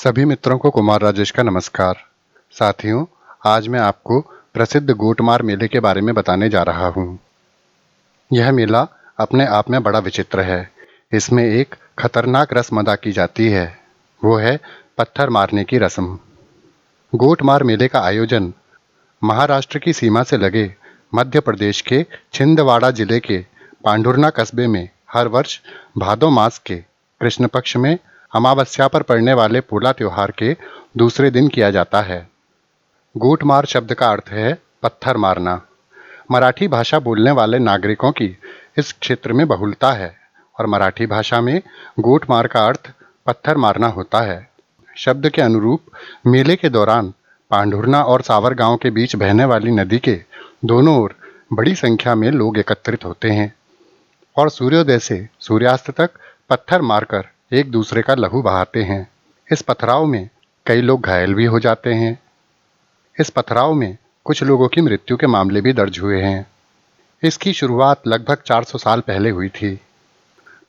सभी मित्रों को कुमार राजेश का नमस्कार। साथियों, आज मैं आपको प्रसिद्ध गोटमार मेले के बारे में बताने जा रहा हूँ। यह मेला अपने आप में बड़ा विचित्र है। इसमें एक खतरनाक रस्म अदा की जाती है, वो है पत्थर मारने की रस्म। गोटमार मेले का आयोजन महाराष्ट्र की सीमा से लगे मध्य प्रदेश के छिंदवाड़ा जिले के पांढुर्णा कस्बे में हर वर्ष भादो मास के कृष्ण पक्ष में अमावस्या पर पड़ने वाले पोला त्योहार के दूसरे दिन किया जाता है। गोटमार शब्द का अर्थ है पत्थर मारना। मराठी भाषा बोलने वाले नागरिकों की इस क्षेत्र में बहुलता है और मराठी भाषा में गोटमार का अर्थ पत्थर मारना होता है। शब्द के अनुरूप मेले के दौरान पांढुर्णा और सावर गांव के बीच बहने वाली नदी के दोनों ओर बड़ी संख्या में लोग एकत्रित होते हैं और सूर्योदय से सूर्यास्त तक पत्थर मारकर एक दूसरे का लहू बहाते हैं। इस पथराव में कई लोग घायल भी हो जाते हैं। इस पथराव में कुछ लोगों की मृत्यु के मामले भी दर्ज हुए हैं। इसकी शुरुआत लगभग 400 साल पहले हुई थी।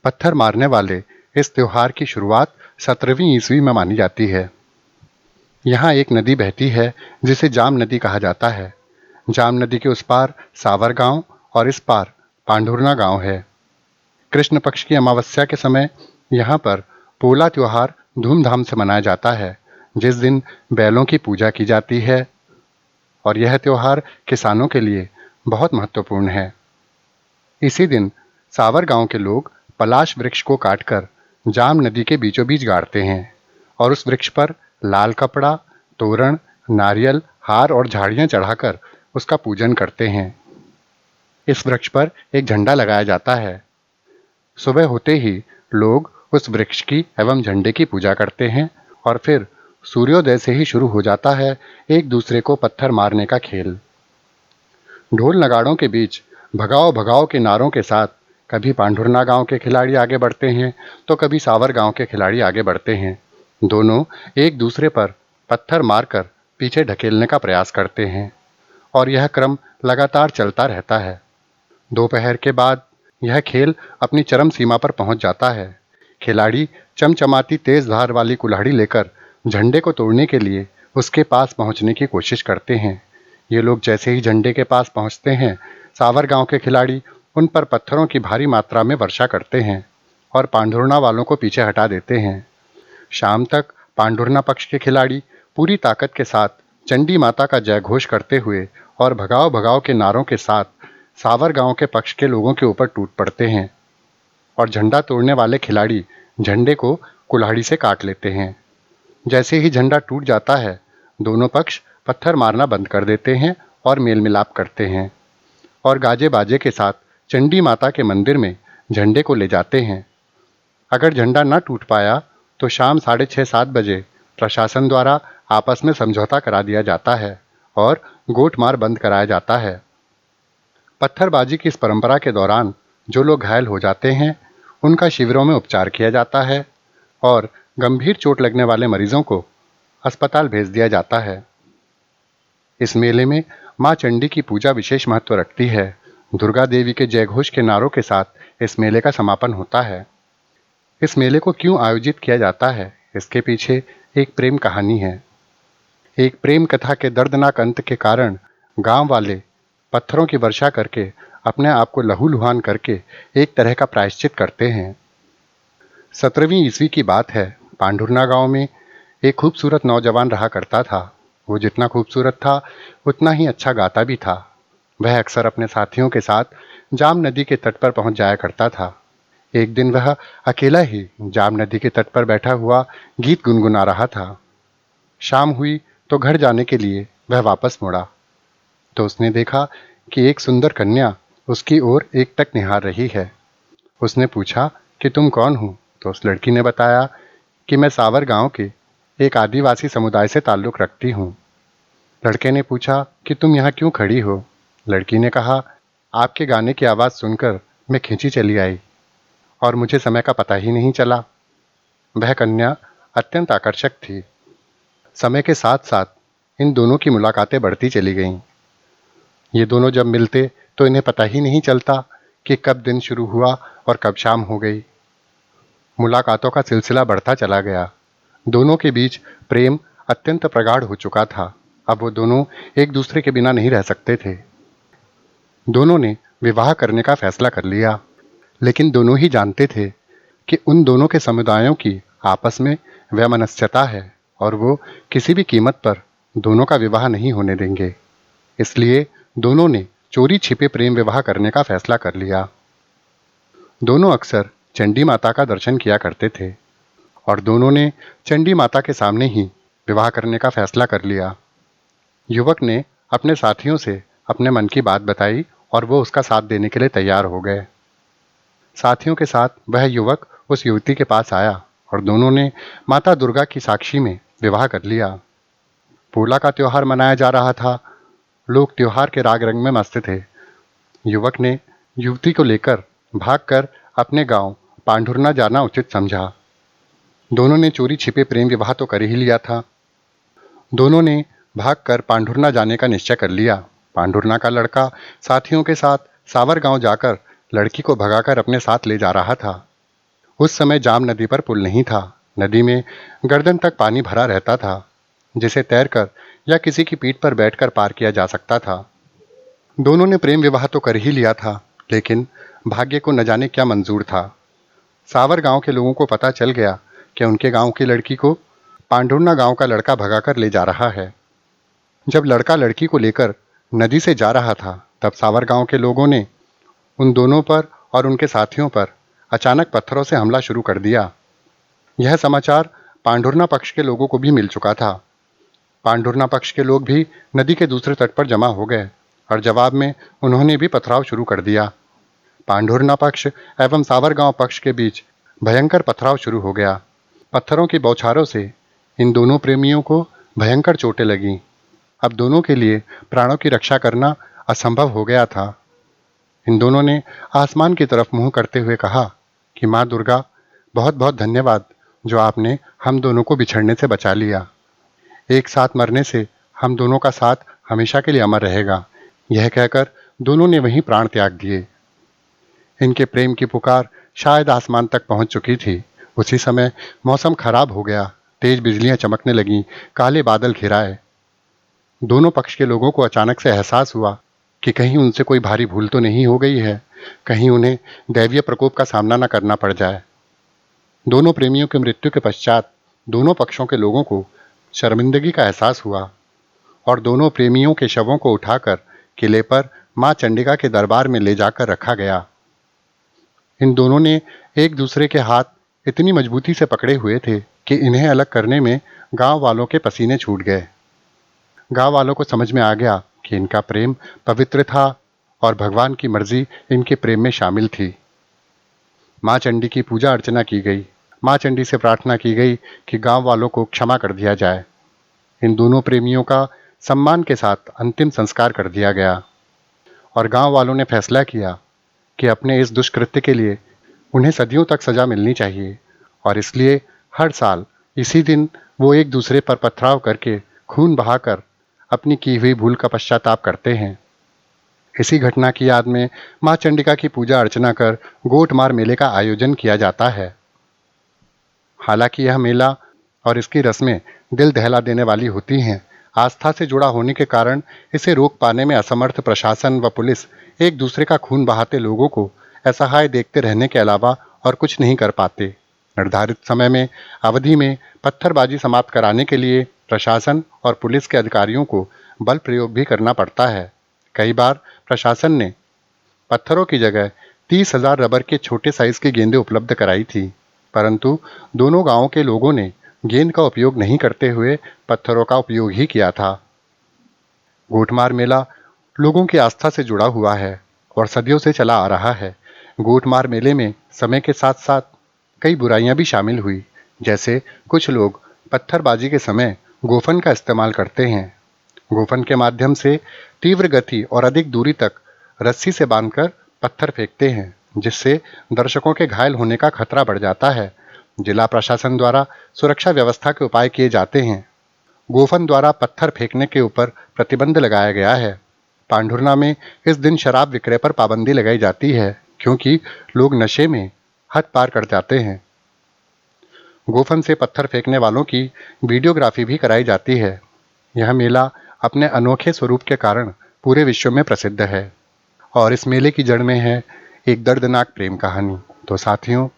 पत्थर मारने वाले इस त्योहार की शुरुआत 17वीं ईस्वी में मानी जाती है। यहाँ एक नदी बहती है जिसे जाम नदी कहा जाता है। जाम नदी के उस पार सावर गांव और इस पार पांढुर्णा गांव है। कृष्ण पक्ष की अमावस्या के समय यहाँ पर पोला त्योहार धूमधाम से मनाया जाता है, जिस दिन बैलों की पूजा की जाती है और यह त्योहार किसानों के लिए बहुत महत्वपूर्ण है। इसी दिन सावर गांव के लोग पलाश वृक्ष को काटकर जाम नदी के बीचों बीच गाड़ते हैं और उस वृक्ष पर लाल कपड़ा, तोरण, नारियल, हार और झाड़ियां चढ़ाकर उसका पूजन करते हैं। इस वृक्ष पर एक झंडा लगाया जाता है। सुबह होते ही लोग उस वृक्ष की एवं झंडे की पूजा करते हैं और फिर सूर्योदय से ही शुरू हो जाता है एक दूसरे को पत्थर मारने का खेल। ढोल नगाड़ों के बीच भगाओ भगाओ के नारों के साथ कभी पांढुर्णा गांव के खिलाड़ी आगे बढ़ते हैं तो कभी सावर गांव के खिलाड़ी आगे बढ़ते हैं। दोनों एक दूसरे पर पत्थर मारकर पीछे ढकेलने का प्रयास करते हैं और यह क्रम लगातार चलता रहता है। दोपहर के बाद यह खेल अपनी चरम सीमा पर पहुंच जाता है। खिलाड़ी चमचमाती तेज धार वाली कुल्हाड़ी लेकर झंडे को तोड़ने के लिए उसके पास पहुंचने की कोशिश करते हैं। ये लोग जैसे ही झंडे के पास पहुंचते हैं, सावर गांव के खिलाड़ी उन पर पत्थरों की भारी मात्रा में वर्षा करते हैं और पांढुर्णा वालों को पीछे हटा देते हैं। शाम तक पांढुर्णा पक्ष के खिलाड़ी पूरी ताकत के साथ चंडी माता का जयघोष करते हुए और भगाओ भगाओ के नारों के साथ सावर गांव के पक्ष के लोगों के ऊपर टूट पड़ते हैं और झंडा तोड़ने वाले खिलाड़ी झंडे को कुल्हाड़ी से काट लेते हैं। जैसे ही झंडा टूट जाता है, दोनों पक्ष पत्थर मारना बंद कर देते हैं और मेल मिलाप करते हैं और गाजे बाजे के साथ चंडी माता के मंदिर में झंडे को ले जाते हैं। अगर झंडा न टूट पाया तो शाम 6:30-7 बजे प्रशासन द्वारा आपस में समझौता करा दिया जाता है और गोटमार बंद कराया जाता है। पत्थरबाजी की इस परंपरा के दौरान जो लोग घायल हो जाते हैं, उनका शिविरों में उपचार किया जाता है और गंभीर चोट लगने वाले मरीजों को अस्पताल भेज दिया जाता है। इस मेले में मां चंडी की पूजा विशेष महत्व रखती है। दुर्गा देवी के जयघोष के नारों के साथ इस मेले का समापन होता है। इस मेले को क्यों आयोजित किया जाता है, इसके पीछे एक प्रेम कहानी है। एक प्रेम कथा के दर्दनाक अंत के कारण गांव वाले पत्थरों की वर्षा करके अपने आप को लहूलुहान करके एक तरह का प्रायश्चित करते हैं। 17वीं ईस्वी की बात है। पांढुर्णा गांव में एक खूबसूरत नौजवान रहा करता था। वो जितना खूबसूरत था उतना ही अच्छा गाता भी था। वह अक्सर अपने साथियों के साथ जाम नदी के तट पर पहुंच जाया करता था। एक दिन वह अकेला ही जाम नदी के तट पर बैठा हुआ गीत गुनगुना रहा था। शाम हुई तो घर जाने के लिए वह वापस मुड़ा तो उसने देखा कि एक सुंदर कन्या उसकी ओर एकटक निहार रही है। उसने पूछा कि तुम कौन हो? तो उस लड़की ने बताया कि मैं सावर गांव के एक आदिवासी समुदाय से ताल्लुक रखती हूँ। लड़के ने पूछा कि तुम यहाँ क्यों खड़ी हो? लड़की ने कहा, आपके गाने की आवाज़ सुनकर मैं खींची चली आई और मुझे समय का पता ही नहीं चला। वह कन्या अत्यंत आकर्षक थी। समय के साथ साथ इन दोनों की मुलाकातें बढ़ती चली गईं। ये दोनों जब मिलते तो इन्हें पता ही नहीं चलता कि कब दिन शुरू हुआ और कब शाम हो गई। मुलाकातों का सिलसिला बढ़ता चला गया। दोनों के बीच प्रेम अत्यंत प्रगाढ़ हो चुका था। अब वो दोनों एक दूसरे के बिना नहीं रह सकते थे। दोनों ने विवाह करने का फैसला कर लिया, लेकिन दोनों ही जानते थे कि उन दोनों के समुदायों की आपस में वैमनस्यता है और वो किसी भी कीमत पर दोनों का विवाह नहीं होने देंगे। इसलिए दोनों ने चोरी छिपे प्रेम विवाह करने का फैसला कर लिया। दोनों अक्सर चंडी माता का दर्शन किया करते थे और दोनों ने चंडी माता के सामने ही विवाह करने का फैसला कर लिया। युवक ने अपने साथियों से अपने मन की बात बताई और वो उसका साथ देने के लिए तैयार हो गए। साथियों के साथ वह युवक उस युवती के पास आया और दोनों ने माता दुर्गा की साक्षी में विवाह कर लिया। पोला का त्योहार मनाया जा रहा था। लोग त्योहार के राग रंग में मस्त थे। युवक ने युवती को लेकर भागकर अपने गांव पांढुरना जाना उचित समझा। दोनों ने चोरी छिपे प्रेम विवाह तो कर ही लिया था। दोनों ने भागकर पांढुरना जाने का निश्चय कर लिया। पांढुरना का लड़का साथियों के साथ सावर गांव जाकर लड़की को भगाकर अपने साथ ले जा रहा था। उस समय जाम नदी पर पुल नहीं था। नदी में गर्दन तक पानी भरा रहता था, जिसे तैरकर या किसी की पीठ पर बैठकर पार किया जा सकता था। दोनों ने प्रेम विवाह तो कर ही लिया था, लेकिन भाग्य को न जाने क्या मंजूर था। सावर गांव के लोगों को पता चल गया कि उनके गांव की लड़की को पांढुरना गांव का लड़का भगाकर ले जा रहा है। जब लड़का लड़की को लेकर नदी से जा रहा था, तब सावर गांव के लोगों ने उन दोनों पर और उनके साथियों पर अचानक पत्थरों से हमला शुरू कर दिया। यह समाचार पांढुरना पक्ष के लोगों को भी मिल चुका था। पांढुरना पक्ष के लोग भी नदी के दूसरे तट पर जमा हो गए और जवाब में उन्होंने भी पथराव शुरू कर दिया। पांढुरना पक्ष एवं सावरगांव पक्ष के बीच भयंकर पथराव शुरू हो गया। पत्थरों की बौछारों से इन दोनों प्रेमियों को भयंकर चोटें लगीं। अब दोनों के लिए प्राणों की रक्षा करना असंभव हो गया था। इन दोनों ने आसमान की तरफ मुंह करते हुए कहा कि माँ दुर्गा, बहुत बहुत धन्यवाद जो आपने हम दोनों को बिछड़ने से बचा लिया। एक साथ मरने से हम दोनों का साथ हमेशा के लिए अमर रहेगा। यह कहकर दोनों ने वहीं प्राण त्याग दिए। इनके प्रेम की पुकार शायद आसमान तक पहुंच चुकी थी। उसी समय मौसम खराब हो गया। तेज बिजलियां चमकने लगीं, काले बादल घिराए। दोनों पक्ष के लोगों को अचानक से एहसास हुआ कि कहीं उनसे कोई भारी भूल तो नहीं हो गई है, कहीं उन्हें दैवीय प्रकोप का सामना न करना पड़ जाए। दोनों प्रेमियों की मृत्यु के पश्चात दोनों पक्षों के लोगों को शर्मिंदगी का एहसास हुआ और दोनों प्रेमियों के शवों को उठाकर किले पर मां चंडिका के दरबार में ले जाकर रखा गया। इन दोनों ने एक दूसरे के हाथ इतनी मजबूती से पकड़े हुए थे कि इन्हें अलग करने में गांव वालों के पसीने छूट गए। गांव वालों को समझ में आ गया कि इनका प्रेम पवित्र था और भगवान की मर्जी इनके प्रेम में शामिल थी। मां चंडी की पूजा अर्चना की गई। मां चंडी से प्रार्थना की गई कि गांव वालों को क्षमा कर दिया जाए। इन दोनों प्रेमियों का सम्मान के साथ अंतिम संस्कार कर दिया गया और गांव वालों ने फैसला किया कि अपने इस दुष्कृत्य के लिए उन्हें सदियों तक सजा मिलनी चाहिए और इसलिए हर साल इसी दिन वो एक दूसरे पर पथराव करके खून बहाकर अपनी की हुई भूल का पश्चाताप करते हैं। इसी घटना की याद में मां चंडिका की पूजा अर्चना कर गोटमार मेले का आयोजन किया जाता है। हालांकि यह मेला और इसकी रस्में दिल दहला देने वाली होती हैं, आस्था से जुड़ा होने के कारण इसे रोक पाने में असमर्थ प्रशासन व पुलिस एक दूसरे का खून बहाते लोगों को असहाय देखते रहने के अलावा और कुछ नहीं कर पाते। निर्धारित समय में अवधि में पत्थरबाजी समाप्त कराने के लिए प्रशासन और पुलिस के अधिकारियों को बल प्रयोग भी करना पड़ता है। कई बार प्रशासन ने पत्थरों की जगह 30,000 रबर के छोटे साइज की गेंदें उपलब्ध कराई थी, परंतु दोनों गांवों के लोगों ने गेंद का उपयोग नहीं करते हुए पत्थरों का उपयोग ही किया था। गोटमार मेला लोगों की आस्था से जुड़ा हुआ है और सदियों से चला आ रहा है। गोटमार मेले में समय के साथ साथ कई बुराइयां भी शामिल हुई, जैसे कुछ लोग पत्थरबाजी के समय गोफन का इस्तेमाल करते हैं। गोफन के माध्यम से तीव्र गति और अधिक दूरी तक रस्सी से बांधकर पत्थर फेंकते हैं, जिससे दर्शकों के घायल होने का खतरा बढ़ जाता है। जिला प्रशासन द्वारा सुरक्षा व्यवस्था के उपाय किए जाते हैं। गोफन द्वारा पत्थर फेंकने के ऊपर प्रतिबंध लगाया गया है। पांढुरना में इस दिन शराब विक्रय पर पाबंदी लगाई जाती है, क्योंकि लोग नशे में हद पार कर जाते हैं। गोफन से पत्थर फेंकने वालों की वीडियोग्राफी भी कराई जाती है। यह मेला अपने अनोखे स्वरूप के कारण पूरे विश्व में प्रसिद्ध है और इस मेले की जड़ में है एक दर्दनाक प्रेम कहानी। तो साथियों,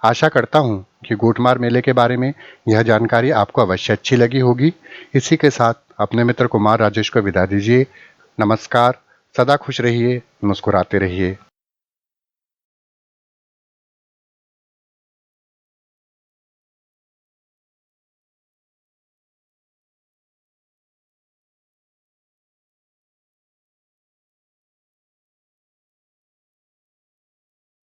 आशा करता हूँ कि गोटमार मेले के बारे में यह जानकारी आपको अवश्य अच्छी लगी होगी। इसी के साथ अपने मित्र कुमार राजेश को विदा दीजिए। नमस्कार, सदा खुश रहिए, मुस्कुराते रहिए।